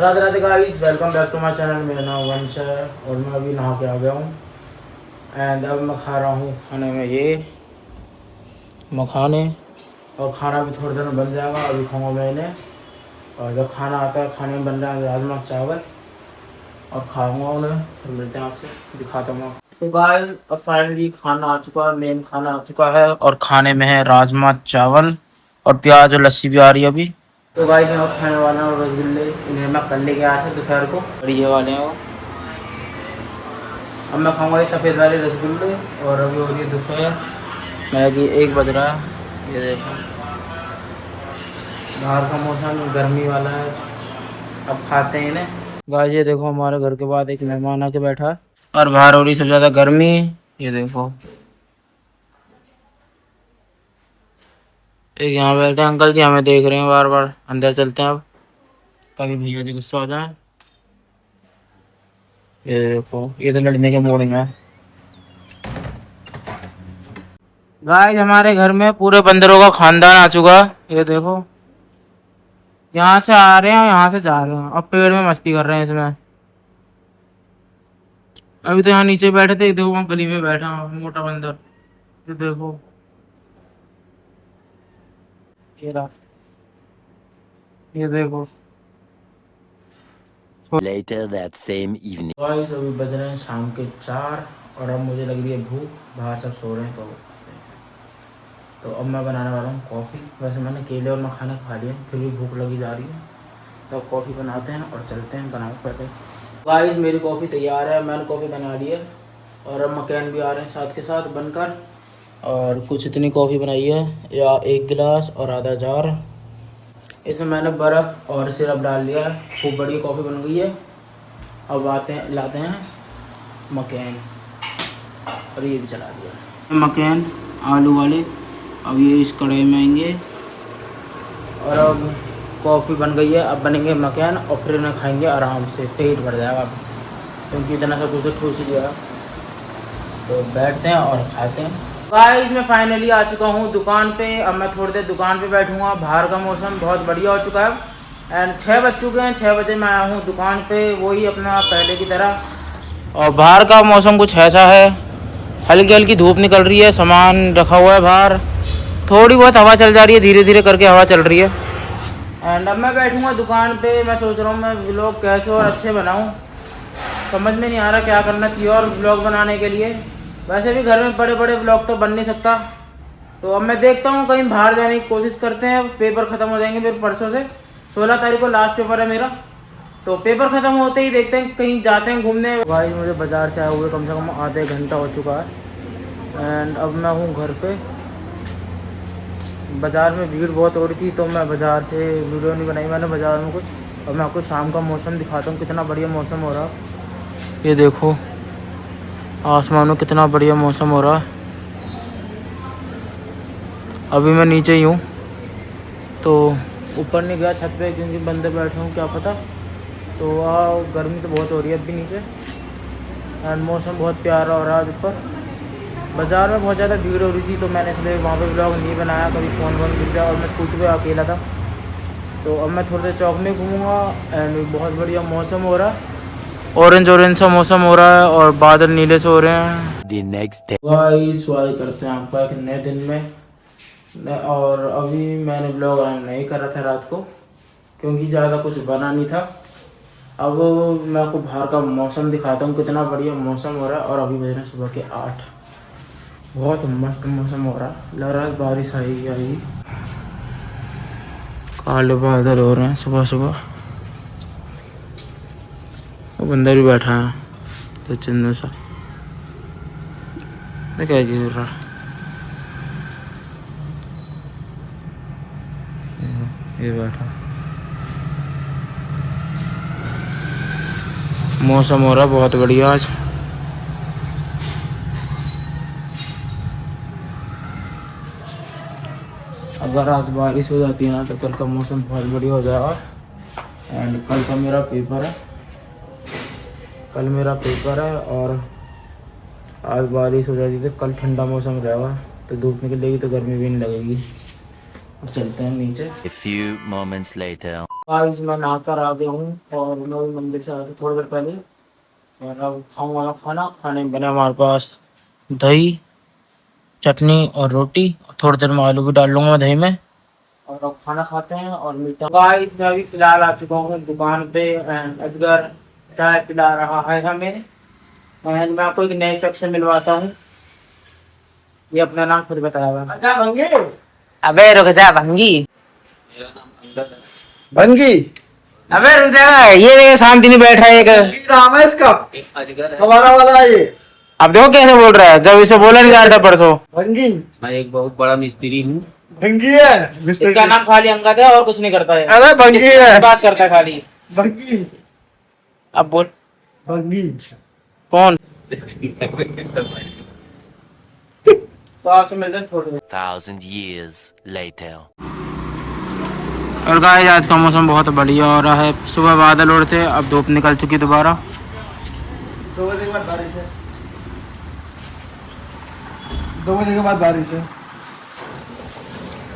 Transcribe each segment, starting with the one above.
Radhe Radhe guys, welcome back to my channel. मेरा नाम वंश है और मैं अभी नहा के आ गया हूँ। एंड अब मैं खा रहा हूँ खाने में ये मखाने, और खाना भी थोड़ी देर में बन जाएगा। अभी खाऊंगा मैंने, और जब खाना आता है खाने में बन रहा है राजमा चावल, और खाऊंगा उन्हें। फिर मिलते हैं आपसे, दिखाता हूँ। तो गाइस अब फाइनली खाना आ चुका है, मेन खाना आ चुका है, और खाने में है राजमा चावल और प्याज और लस्सी भी आ रही है अभी। तो गाइस मैं अब खाने वाला हूँ रसगुल्ले। इन्हें मैं कल लेके आया था दोपहर को, और ये वाले हैं वो। अब मैं खाऊंगा ये सफ़ेद वाले रसगुल्ले। और अभी हो रही है दोपहर, मैगी 1 बज रहा है। ये देखो बाहर का मौसम गर्मी वाला है। अब खाते हैं इन्हें। गाइस ये देखो हमारे घर के बाद एक मेहमान आके बैठा है, और बाहर हो रही सबसे ज़्यादा गर्मी। ये देखो एक यहाँ बैठे अंकल जी, हमें देख रहे हैं बार बार। अंदर चलते हैं अब, कभी भैया जी गुस्सा हो जाए। ये देखो ये तो लड़ने के मूड में है। गाइस हमारे घर में पूरे बंदरों का खानदान आ चुका है। ये देखो यहाँ से आ रहे हैं, यहाँ से जा रहे हैं, अब पेड़ में मस्ती कर रहे हैं इसमें। अभी तो यहाँ नीचे बैठे थे, देखो वहाँ गली में बैठा मोटा बंदर। ये देखो ये रहा, ये देखो। Later that same evening. Guys अभी बज रहे हैं शाम के 4, और अब मुझे लग रही है भूख। बाहर सब सो रहे हैं, तो अब मैं बनाने वाला हूँ कॉफ़ी। वैसे मैंने केले और मखाने खा लिए, फिर भी भूख लगी जा रही है। तो अब कॉफ़ी बनाते हैं और चलते हैं, बनाओ पहले। गाइस मेरी कॉफ़ी तैयार है, मैंने कॉफ़ी बना ली है, और अब मकैन भी आ रहे हैं साथ के साथ बनकर। और कुछ इतनी कॉफ़ी बनाई है, या 1 गिलास और आधा जार। इसमें मैंने बर्फ़ और सिरप डाल दिया है, खूब बढ़िया कॉफ़ी बन गई है। अब लाते हैं मकैन, और ये भी चला दिया मकैन आलू वाले। अब ये इस कढ़ाई में आएंगे, और अब कॉफ़ी बन गई है। अब बनेंगे मकैन, और फिर उन्हें खाएंगे आराम से, पेट भर जाएगा अब, क्योंकि इतना सब कुछ तो ठूस लिया। तो बैठते हैं और खाते हैं। गाइस मैं फाइनली आ चुका हूँ दुकान पे। अब मैं थोड़ी देर दुकान पे बैठूंगा। बाहर का मौसम बहुत बढ़िया हो चुका है, एंड 6 बज चुके हैं। 6 बजे मैं आया हूँ दुकान पे, वही अपना पहले की तरह। और बाहर का मौसम कुछ ऐसा है, हल्की हल्की धूप निकल रही है, सामान रखा हुआ है बाहर, थोड़ी बहुत हवा चल जा रही है, धीरे धीरे करके हवा चल रही है। एंड अब मैं बैठूंगा दुकान पे। मैं सोच रहा हूँ मैं व्लॉग कैसे और अच्छे बनाऊँ, समझ में नहीं आ रहा क्या करना चाहिए और व्लॉग बनाने के लिए। वैसे भी घर में बड़े बड़े व्लॉग तो बन नहीं सकता, तो अब मैं देखता हूँ कहीं बाहर जाने की कोशिश करते हैं। पेपर ख़त्म हो जाएंगे मेरे परसों से, 16 तारीख को लास्ट पेपर है मेरा। तो पेपर ख़त्म होते ही देखते हैं कहीं जाते हैं घूमने। भाई मुझे बाज़ार से आए हुए कम से कम आधे घंटा हो चुका है, एंड अब मैं हूँ घर पे। बाज़ार में भीड़ बहुत हो रही थी, तो मैं बाज़ार से वीडियो नहीं बनाई मैंने बाज़ार में कुछ। और मैं आपको शाम का मौसम दिखाता हूँ, कितना बढ़िया मौसम हो रहा है। ये देखो आसमान में कितना बढ़िया मौसम हो रहा है। अभी मैं नीचे ही हूँ, तो ऊपर नहीं गया छत पे, क्योंकि बंदे बैठे हूँ क्या पता। तो गर्मी तो बहुत हो रही है अभी नीचे, एंड मौसम बहुत प्यारा हो रहा है ऊपर। बाज़ार में बहुत ज़्यादा भीड़ हो रही थी, तो मैंने इसलिए वहाँ पे व्लॉग नहीं बनाया, कभी फ़ोन वोन गिर जाए। और मैं स्कूटी पे अकेला था। तो अब मैं थोड़ी देर चौक में घूमूँगा, एंड बहुत बढ़िया मौसम हो रहा है, ऑरेंज ऑरेंज सा मौसम हो रहा है, और बादल नीले से हो रहे हैं। The next day. स्वागत करते हैं आपका एक नए दिन में। और अभी मैंने व्लॉग नहीं कर रहा था रात को, क्योंकि ज़्यादा कुछ बना नहीं था। अब मैं आपको बाहर का मौसम दिखाता हूँ, कितना बढ़िया मौसम हो रहा है। और अभी बज रहे हैं सुबह के 8, बहुत मस्त मौसम हो रहा है, लग रहा है बारिश आएगी। काले बादल हो रहे हैं सुबह सुबह। वो बंदर भी बैठा है तो चंदू सा, क्या गिर रहा ये बैठा। मौसम हो रहा है बहुत बढ़िया आज। अगर आज बारिश हो जाती है ना, तो कल का मौसम बहुत बढ़िया हो जाएगा। एंड कल का मेरा पेपर है, कल मेरा पेपर है। और आज बारिश हो जाती तो कल ठंडा मौसम रहेगा, तो धूप निकलेगी तो गर्मी भी नहीं लगेगी। अब चलते हैं नीचे। A few moments later. आज मैं नहाकर आ गया हूँ और मैं भी मंदिर से आ गया थोड़ी देर पहले। और अब खाऊंगा खाना। खाने में बने हमारे पास दही, चटनी और रोटी। थोड़ी देर में आलू भी डाल लूंगा मैं दही में। और अब खाना खाते हैं और मिलते हैं। गाइस मैं अभी फिलहाल आ चुका हूँ दुकान पे एंड अजगर चाय पिला रहा है हमें। एंड मैं आपको एक नए सेक्शन मिलवाता हूँ। ये अपना नाम खुद बताया। भंगी, अबे रुक जा भंगी। भंगी अबे रुक जा, ये शांति नहीं बैठ रहा है एक नाम है इसका, हमारा वाला है ये। अब देखो कैसे बोल रहा है, जब इसे बोला नहीं जा रहा था परसों। भंगी, मैं एक बहुत बड़ा मिस्त्री हूँ। भंगी है मिस्टर। इसका नाम खाली अंगद है और कुछ नहीं करता है। अरे भंगी है, बात करता है खाली। भंगी अब बोल भंगी। कौन। तो आपसे मिलते हैं थोड़ी देर। 1,000 years later. और गाइस आज का मौसम बहुत बढ़िया हो रहा है। सुबह बादल उड़े थे, अब धूप निकल चुकी दोबारा। 2 बजे के बाद बारिश है, 2 बजे के बाद बारिश है।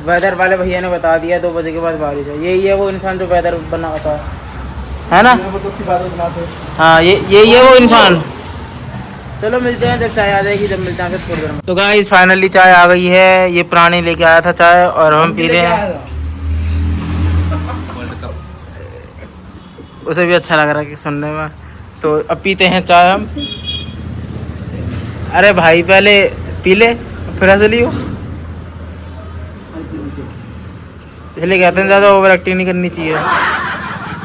वेदर वाले भैया ने बता दिया 2 बजे के बाद बारिश है। यही है वो इंसान जो वेदर बनाता है ना। मतलब की बातें बनाते हैं। हाँ ये वो इंसान। चलो मिलते हैं जब चाय आ जाएगी, जब मिलते हैं थोड़ी देर में। तो गाइस फाइनली चाय आ गई है। ये प्राणी लेके आया था चाय और हम पी रहे हैं। उसे भी अच्छा लग रहा है कि सुनने में। तो अब पीते हैं चाय हम। अरे भाई पहले पी ले फिर हंस लियो। इसलिए कहते हैं ज़्यादा ओवर एक्टिंग नहीं करनी चाहिए।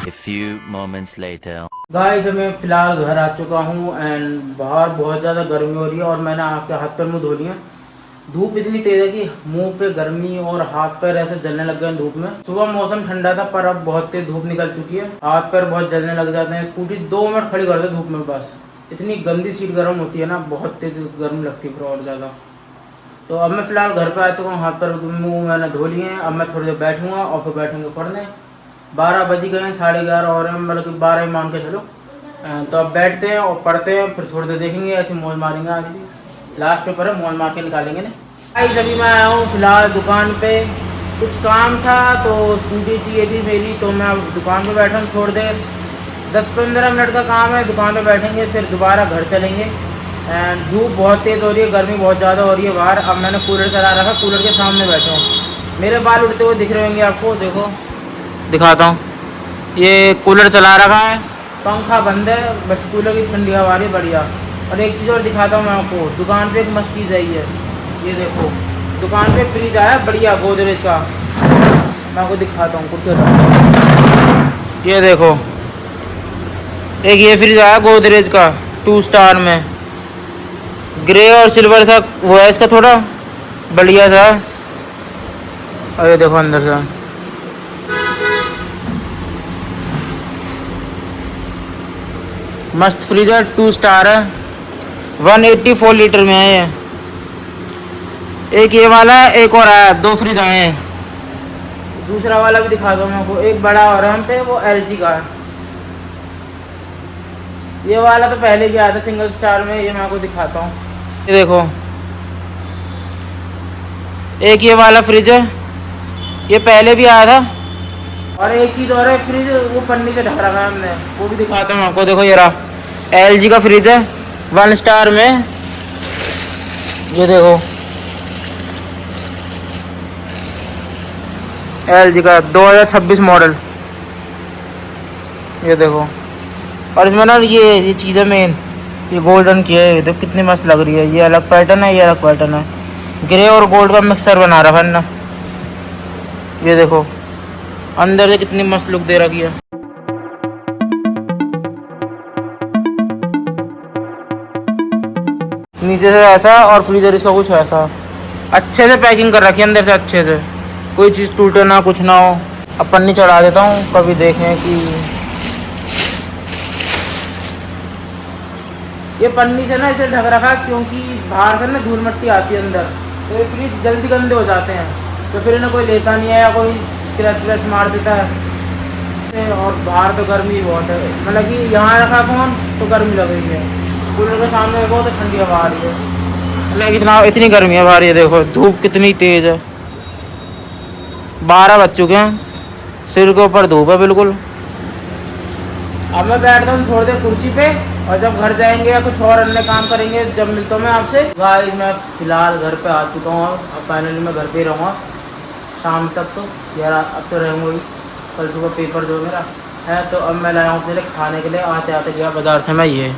A few moments later. Guys मैं फिलहाल घर आ चुका हूँ एंड बाहर बहुत ज़्यादा गर्मी हो रही है और मैंने आपके हाथ पैर मुँह धो लिए। धूप इतनी तेज़ है कि मुंह पे गर्मी और हाथ पैर ऐसे जलने लग गए धूप में। सुबह मौसम ठंडा था पर अब बहुत तेज धूप निकल चुकी है। हाथ पैर बहुत जलने लग जाते हैं। स्कूटी 2 मिनट खड़ी कर दे धूप में बस। इतनी गंदी सीट गर्म होती है ना, बहुत तेज गर्म लगती है फिर और ज़्यादा। तो अब मैं फ़िलहाल घर पे आ चुका हूँ। हाथ पैर मुँह मैंने धो लिए हैं। अब मैं थोड़ी देर बैठूँगा और फिर बैठूँगा पढ़ने। 12 बज गए हैं, 11:30 और हैं, मतलब कि 12 ही मान के चलो। तो अब बैठते हैं और पढ़ते हैं, फिर थोड़ी देर देखेंगे। ऐसे मौज मारेंगे। आज भी लास्ट पेपर है, मौज मार के निकालेंगे ना। भाई अभी मैं आया हूँ फ़िलहाल दुकान पे। कुछ काम था तो स्कूटी चाहिए थी मेरी, तो मैं अब दुकान पे बैठा हूँ थोड़ी देर। 10-15 मिनट का काम है, दुकान पे बैठेंगे फिर दोबारा घर चलेंगे। एंड धूप बहुत तेज़ हो रही है, गर्मी बहुत ज़्यादा हो रही है बाहर। अब मैंने कूलर चला रखा, कूलर के सामने बैठा हूँ। मेरे बाल उड़ते हुए दिख रहे होंगे आपको, देखो दिखाता हूँ। ये कूलर चला रखा है, पंखा बंद है, बस कूलर की ठंडी हवा आ रही है बढ़िया। और एक चीज़ और दिखाता हूँ मैं आपको, दुकान पे एक मस्त चीज़ आई है। ये देखो दुकान पे फ्रिज आया बढ़िया गोदरेज का। मैं आपको दिखाता हूँ कुछ। ये देखो एक ये फ्रिज आया गोदरेज का 2 स्टार में, ग्रे और सिल्वर सा वो है इसका, थोड़ा बढ़िया सा। और ये देखो अंदर से मस्त फ्रिज है, 2 स्टार है, 184 लीटर में है ये। एक ये वाला है, एक और आया, 2 फ्रिज आए हैं। दूसरा वाला भी दिखा दो मैं आपको, एक बड़ा और हम पे वो LG का है। ये वाला तो पहले भी आया था सिंगल स्टार में, ये मैं आपको दिखाता हूँ। ये देखो एक ये वाला फ्रिज है, ये पहले भी आया था। और एक चीज़ और है, फ्रिज वो पन्नी से ढक रखा है हमने, वो भी दिखाता हूँ आपको। देखो ये रहा LG का फ्रिज है 1 स्टार में। ये देखो LG का 2026 मॉडल। ये देखो और इसमें ना ये चीज़ है मेन, ये गोल्डन की है। देखो कितनी मस्त लग रही है। ये अलग पैटर्न है, ये अलग पैटर्न है, ग्रे और गोल्ड का मिक्सर बना रखा है ना। ये देखो अंदर से कितनी मस्त लुक दे रखी है। नीचे से ऐसा और फ्रीजर इसका कुछ ऐसा, अच्छे से पैकिंग कर रखी है अंदर से, अच्छे से कोई चीज़ टूटे ना, कुछ ना हो। अब पन्नी चढ़ा देता हूँ, कभी देखें कि ये पन्नी से ना इसे ढक रखा, क्योंकि बाहर से ना धूल मिट्टी आती है अंदर, तो ये फ्रिज जल्दी गंदे हो जाते हैं। तो फिर इन्हें कोई लेता नहीं है या कोई स्क्रैच व्रैच मार देता है। और बाहर तो गर्मी बहुत है, मतलब कि यहाँ रखा फ़ोन तो गर्मी लग रही है, कूलर के सामने रखो तो ठंडी हवा आ रही है। मतलब इतनी गर्मी है बाहर। ये देखो धूप कितनी तेज़ है। 12 बज चुके हैं, सिर के ऊपर धूप है बिल्कुल। अब मैं बैठता हूँ थोड़ी देर कुर्सी पे, और जब घर जाएंगे या कुछ और अन्य काम करेंगे जब मिलता हूँ मैं आपसे। गाइस मैं फ़िलहाल घर पे आ चुका हूँ, अब फाइनली मैं घर पे ही रहूँगा शाम तक। तो यार अब तो रहूँगा ही, कल सुबह पेपर जो मेरा है। तो अब मैं लाया हूँ अपने लिए खाने के लिए। आते आते गया बाज़ार से मैं ये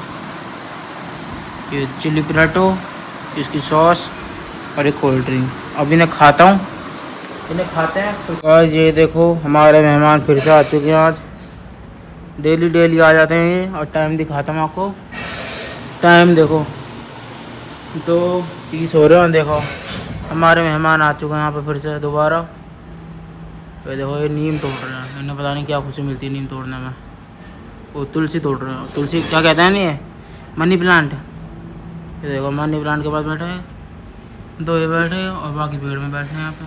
चिली पराठो, इसकी सॉस और एक कोल्ड ड्रिंक। अब इन्हें खाता हूँ, इन्हें खाते हैं। तो आज ये देखो हमारे मेहमान फिर से आ चुके हैं। आज डेली आ जाते हैं ये। और टाइम दिखाता हूँ आपको, टाइम देखो 2:30 हो रहे हैं। देखो हमारे मेहमान आ चुके हैं यहाँ पे फिर से दोबारा। ये देखो ये नीम तोड़ रहे हैं, इन्हें पता नहीं क्या खुशी मिलती है नीम तोड़ने में। वो तुलसी तोड़ रहे हैं, तुलसी क्या कहते हैं नहीं है, मनी प्लांट। ये देखो मनी प्लांट के पास बैठे हैं, 2 ये बैठे हैं और बाकी पेड़ में बैठे हैं यहाँ पे।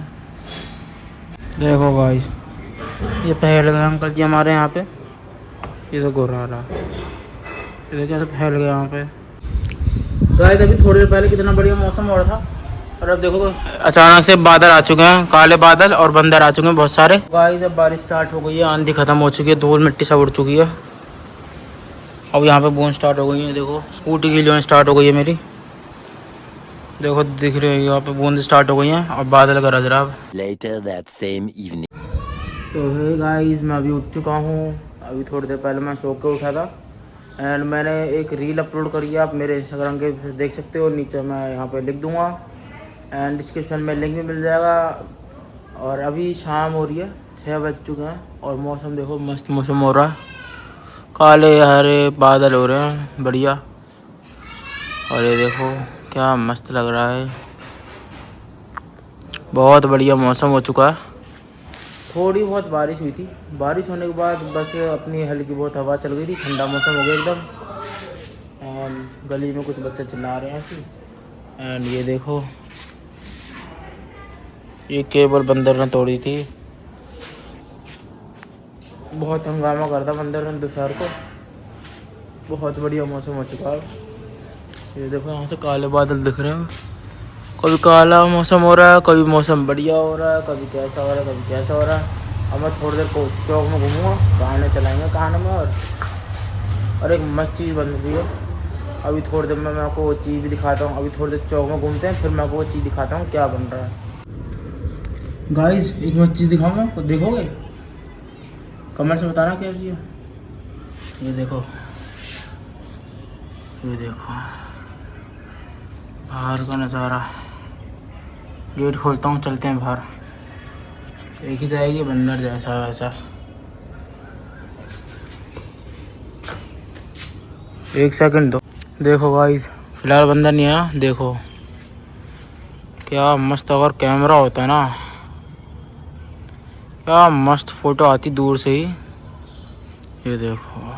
देखो गाइस ये फैल गए अंकल जी हमारे यहाँ पे। ये तो गोरा रहा, ये देखो कैसे फैल गया यहाँ पे। गाइस अभी थोड़ी देर पहले कितना बढ़िया मौसम हो रहा था, और अब देखो अचानक से बादल आ चुके हैं, काले बादल, और बंदर आ चुके हैं बहुत सारे। गाइस अब बारिश स्टार्ट हो गई है, आंधी खत्म हो चुकी है, धूल मिट्टी सब उड़ चुकी है। अब यहाँ पे बूंद स्टार्ट हो गई है। देखो स्कूटी की जो स्टार्ट हो गई है मेरी, देखो दिख रही है यहाँ पे बूंद स्टार्ट हो गई हैं, और बादल गरज रहा है। Later that same evening. तो हे गाइस मैं अभी उठ चुका हूँ। अभी थोड़ी देर पहले मैं सो के उठा था, एंड मैंने एक रील अपलोड करी है, आप मेरे इंस्टाग्राम के देख सकते हो। नीचे मैं यहाँ पे लिख दूँगा, एंड डिस्क्रिप्शन में लिंक भी मिल जाएगा। और अभी शाम हो रही है, 6 बज चुके हैं, और मौसम देखो मस्त मौसम हो रहा है, काले हरे बादल हो रहे हैं बढ़िया। और ये देखो क्या मस्त लग रहा है, बहुत बढ़िया मौसम हो चुका है। थोड़ी बहुत बारिश हुई थी, बारिश होने के बाद बस अपनी हल्की बहुत हवा चल गई थी, ठंडा मौसम हो गया एकदम। एंड गली में कुछ बच्चे चिल्ला रहे हैं ऐसे। एंड ये देखो ये केबल बंदर ने तोड़ी थी, बहुत हंगामा करता बंदर ने दोपहर को। बहुत बढ़िया मौसम हो चुका है। ये देखो यहाँ से काले बादल दिख रहे हैं, कभी काला मौसम हो रहा है, कभी मौसम बढ़िया हो रहा है, कभी कैसा हो रहा है, कभी कैसा हो रहा है। अब मैं थोड़ी देर को चौक में घूमूँगा, कहानी चलाएंगे कहानी में। और एक मस्त चीज़ बन रही है, अभी थोड़ी देर में मैं आपको वो चीज़ भी दिखाता हूँ। अभी थोड़ी देर चौक में घूमते हैं, फिर मैं आपको वो चीज़ दिखाता हूँ क्या बन रहा है। गाइस एक मस्त चीज़ दिखाऊँ मैं आपको, देखोगे? कमेंट से बताना कैसी है। ये देखो, ये देखो बाहर का नज़ारा। गेट खोलता हूँ, चलते हैं बाहर। एक ही जाएगी बंदर जैसा वैसा। एक सेकंड दो। देखो गाइस फिलहाल बंदर नहीं आया। देखो क्या मस्त, अगर कैमरा होता है ना, क्या मस्त फ़ोटो आती दूर से ही। ये देखो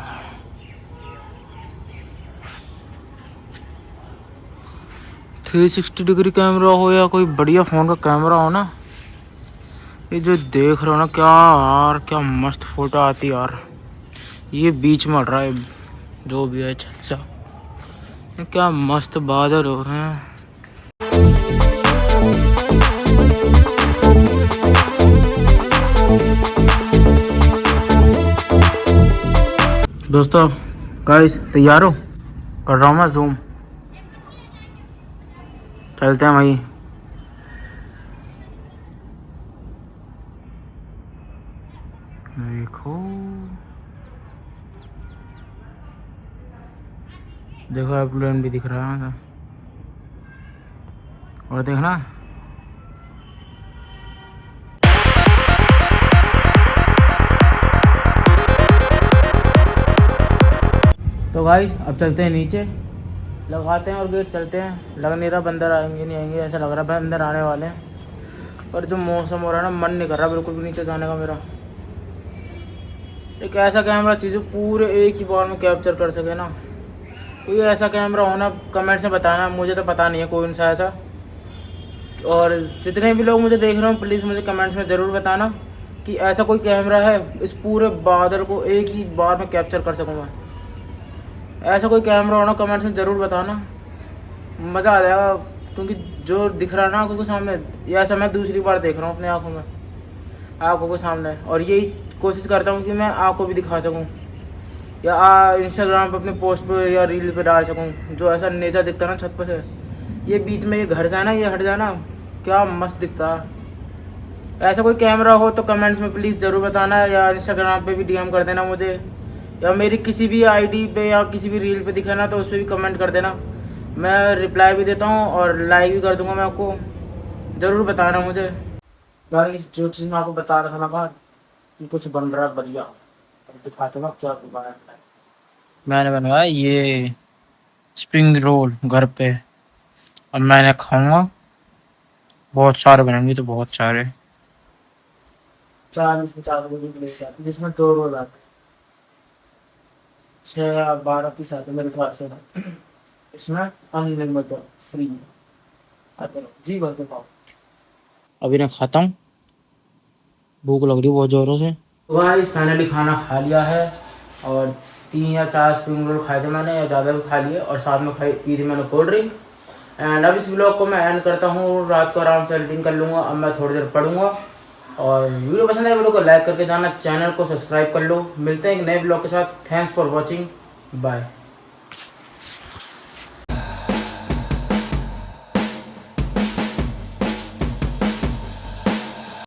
थ्री 360 डिग्री कैमरा हो या कोई बढ़िया फ़ोन का कैमरा हो ना, ये जो देख रहे हो ना, क्या यार क्या मस्त फ़ोटो आती यार। ये बीच में रहा है जो भी है छत सा, क्या मस्त बादल हो रहे हैं। दोस्तों गाइस तैयार हो? कर रहा हूँ मैं जूम, चलते हैं वहीं। देखो देखो एयरप्लेन भी दिख रहा है, और देखना। तो गाइस अब चलते हैं नीचे, लगाते हैं और गेट, चलते हैं। लग नहीं रहा बंदर आएंगे, नहीं आएंगे, ऐसा लग रहा है बंदर आने वाले हैं। और जो मौसम हो रहा है ना, मन नहीं कर रहा बिल्कुल भी नीचे जाने का मेरा। एक ऐसा कैमरा चीज़ पूरे एक ही बार में कैप्चर कर सके ना, कोई ऐसा कैमरा होना, कमेंट्स में बताना। मुझे तो पता नहीं है कौन सा ऐसा। और जितने भी लोग मुझे देख रहे हो प्लीज़ मुझे कमेंट्स में ज़रूर बताना कि ऐसा कोई कैमरा है इस पूरे बादल को एक ही बार में कैप्चर कर सकूँ मैं। ऐसा कोई कैमरा होना कमेंट्स में ज़रूर बताना, मज़ा आ जाएगा। क्योंकि जो दिख रहा है ना आँखों के सामने, ये ऐसा मैं दूसरी बार देख रहा हूँ अपनी आँखों के सामने। और यही कोशिश करता हूँ कि मैं आपको भी दिखा सकूँ या इंस्टाग्राम पे अपने पोस्ट पे या रील पे डाल सकूँ। जो ऐसा नेचर दिखता है ना छत पर से, ये बीच में ये घर जाना ये हट जाना क्या मस्त दिखता है। ऐसा कोई कैमरा हो तो कमेंट्स में प्लीज़ ज़रूर बताना, या इंस्टाग्राम पे भी डीएम कर देना मुझे, या मेरी किसी भी आईडी पे या किसी भी रील पे दिखे ना तो उस पर भी कमेंट कर देना। मैं रिप्लाई भी देता हूँ और लाइक भी कर दूँगा। मैं आपको ज़रूर बताना मुझे। गाइस जो चीज़ मैं आपको बता रहा था ना बाहर, ये कुछ बन रहा है बढ़िया। अब दिखाते ना क्या बाहर मैंने बनवाया ये स्प्रिंग रोल घर पे। अब मैंने खाऊंगा, बहुत सारे बनेंगे तो बहुत सारे। 40-50 रुपये की प्लेट आती है जिसमें 2 रोल आते हैं, 6 या 12 पीस आते हैं मेरे ख्याल से। इसमें अनलिमिटेड फ्री आते रहो जी भर के पाओ। अभी मैं खाता हूँ, भूख लग रही है बहुत ज़ोरों से। गाइस फाइनली खाना खा लिया है और 3 या 4 स्प्रिंग रोल खाए थे मैंने, या ज़्यादा भी खा लिए, और साथ में पी थी मैंने कोल्ड ड्रिंक। एंड अब इस व्लॉग को मैं एंड करता हूँ। रात को आराम से एडिटिंग कर लूँगा। अब मैं थोड़ी देर पढ़ूंगा। और वीडियो पसंद है वीडियो को लाइक करके जाना, चैनल को सब्सक्राइब कर लो। मिलते हैं एक नए व्लॉग के साथ। Thanks for watching, bye.